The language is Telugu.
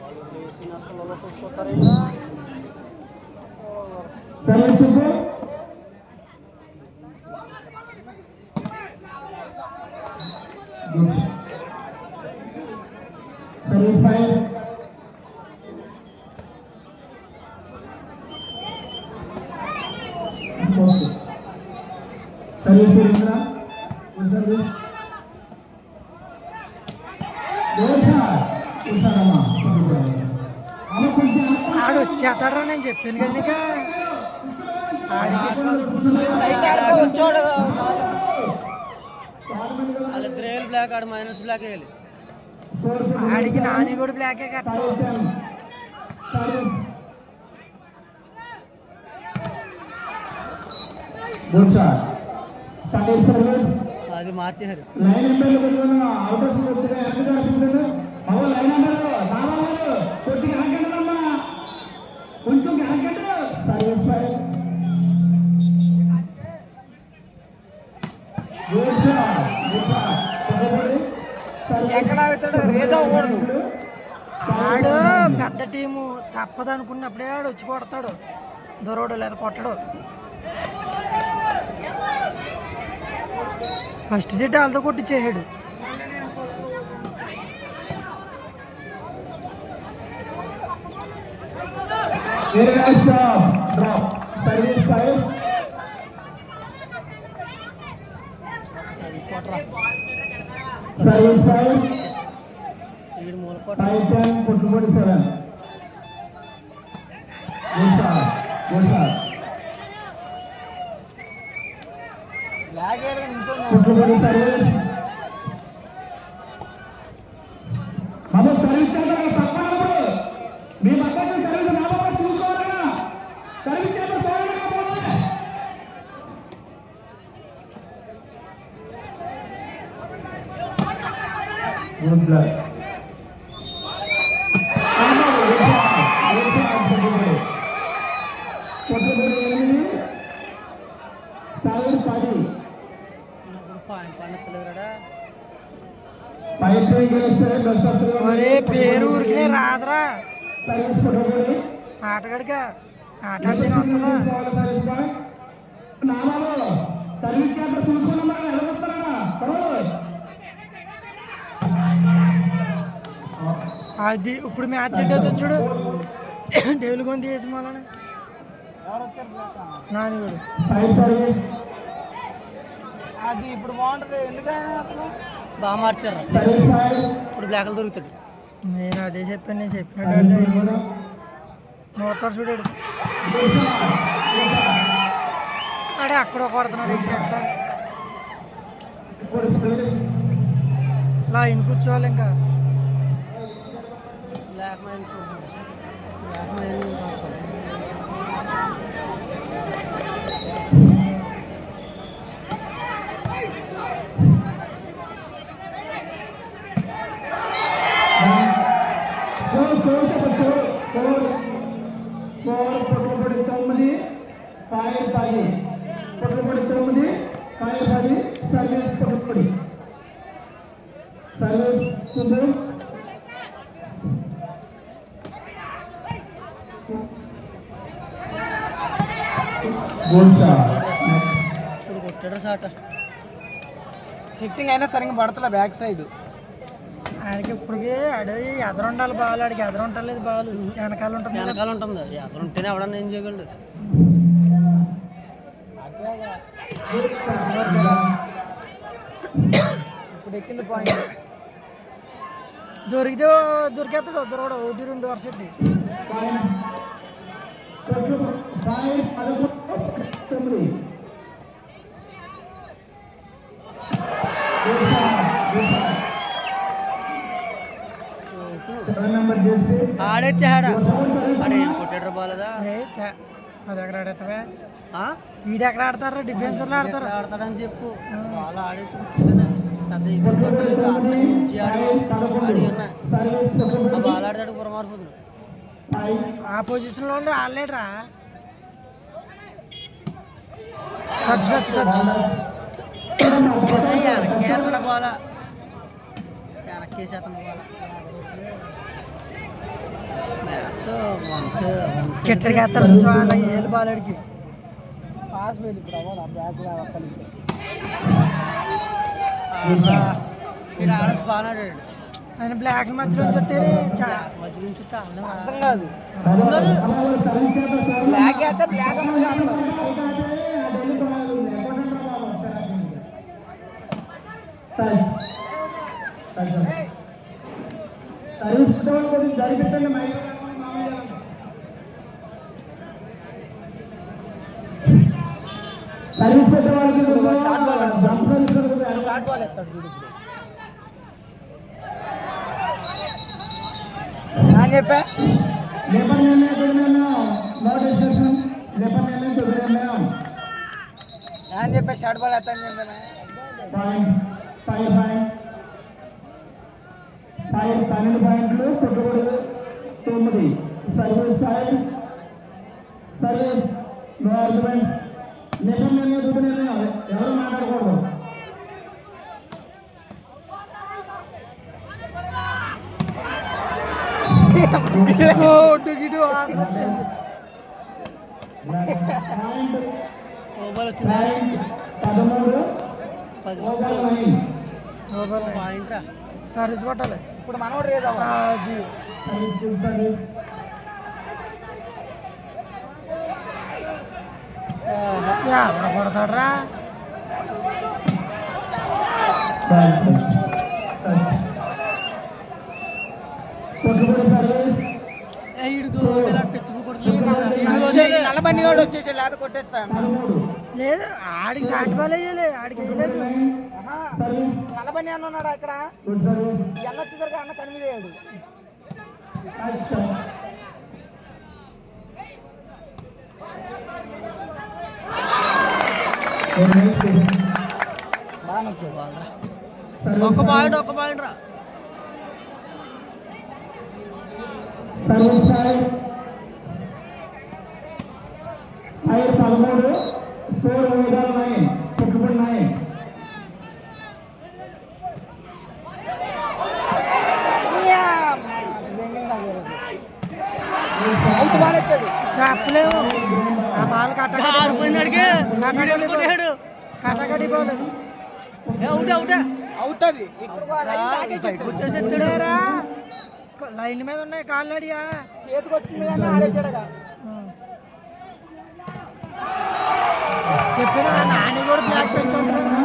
వాళ్ళు వేసిన అసలు చూసుకుంటారా ఆడు వచ్చేస్తాడు నేను చెప్పాను కదా నీకు వాళ్ళిద్దరు బ్లాక్ ఆడు మైనస్ బ్లాక్ వేయాలి ఆడికి నాని కూడా బ్లాకే కట్ట అది మార్చేశారు ఎక్కడ అవుతాడు రేజ్ అవ్వకూడదు ఆడు పెద్ద టీము తప్పదు అనుకున్నప్పుడే ఆడు వచ్చి కొడతాడు దొరవడు లేదా కొట్టడు ఫస్ట్ సెట్ వాళ్ళతో కొట్టించేసాడు పేరు ఊరికినే రాదురా ఆటగాడిగా ఆట ఆడితే వస్తుందా అది ఇప్పుడు మ్యాచ్ సెట్ అవుతుంది చూడు డేవులు కొని వేసి మళ్ళీ నానిగాడు అది ఇప్పుడు బాగుంటుంది ఎందుకని బాగా మార్చారు ఇప్పుడు బ్లాక్లు దొరుకుతాడు నేను అదే చెప్పాను నేను చెప్పినట్టు నోడతాడు చూడాడు అడే అక్కడ కొడుతున్నాడు ఇంకెక్కడ లైన్ కూర్చోవాలి ఇంకా బ్లాక్ మైన్ బ్లాక్ మైన్ కొట్టాడు సాట ఫిట్టింగ్ అయినా సరిగ్గా పడతలే బ్యాక్ సైడ్ ఆడికి ఇప్పటికి ఆడి ఎదరుండాలి బాల్ ఆడికి ఎదరుంటలేదు బాల్ వెనకాల ఉంటుంది ఎదరుంటేనే ఎవడన్నా ఏం చేయగలడు ఇప్పుడు ఎక్కింది పాయింట్ దొరికేస్తాడు దొరకడు 1-2 వరుసటి ఆడేచ్చాడా ఆడే కొట్టాడు బాలదా అది ఎక్కడ ఆడతావా వీడు ఎక్కడ ఆడతారా డిఫెన్సర్లు ఆడతారా ఆడతాడని చెప్పు బాల్ ఆడేసి కూర్చుంటేనే పెద్ద ఆడి ఉన్నాయి మారిపోతుంది. ఆ పొజిషన్లో ఉండి ఆడలేడురా. టచ్ టచ్ టచ్ కేతడ పోలా కేసేతను పోలా కిట్టడికి వేస్తారు చూసా ఏళ్ళు బాలడికి. పాస్ వెళ్ళి ఇప్పుడు అవ్వాలి బ్యాక్ ఆడచ్చు బాగా ఆడాడు. ఆయన బ్లాక్ మధ్యలో వస్తే మధ్య నుంచి అర్థం కాదు. బ్లాక్ వేస్తే బ్లాక్ షార్ట్ బాల్ ఎత్తాడు చూడు ఇప్పుడు అని చెప్పా. అని చెప్పా షార్ట్ బాల్ ఎత్తాను చెప్పాను. 12 పాయింట్లు కొట్టకూడదు 9. Service side service no arguments. నిబంధన ఎవరు మాట్లాడకూడదు. ఓవర్ వచ్చింది 13 సర్వీస్ కొట్టాలి. ఇప్పుడు మనోడు రేదా అది ఎవడ కొడతాడరా. నల్లబండి వాడు వచ్చేసి లేదా కొట్టేస్తాను. లేదు ఆడికి సాటి బాల్ వేయాలి. ఆడికి వేయలేదు. నల్లబండి అన్న ఉన్నాడు అక్కడ. ఎన్న వచ్చేసరికి అన్న కనిపించాడు. ఒక్క పాయింట్ రా. సర్వీస్ సైడ్ 13 స్కోర్ 9 పెట్టుబడి 9. చెప్పలేము. ఆ బాల్ కట్టకడి పోలేదు. అవుతుంది వచ్చేసేరా. లైన్ మీద ఉన్నాయి కాళ్ళు అడిగా. చేతికి వచ్చింది కానీ ఆడేసాడుగా. చెప్పిన నాని కూడా బ్లాక్ పెంచుకుంటాడు.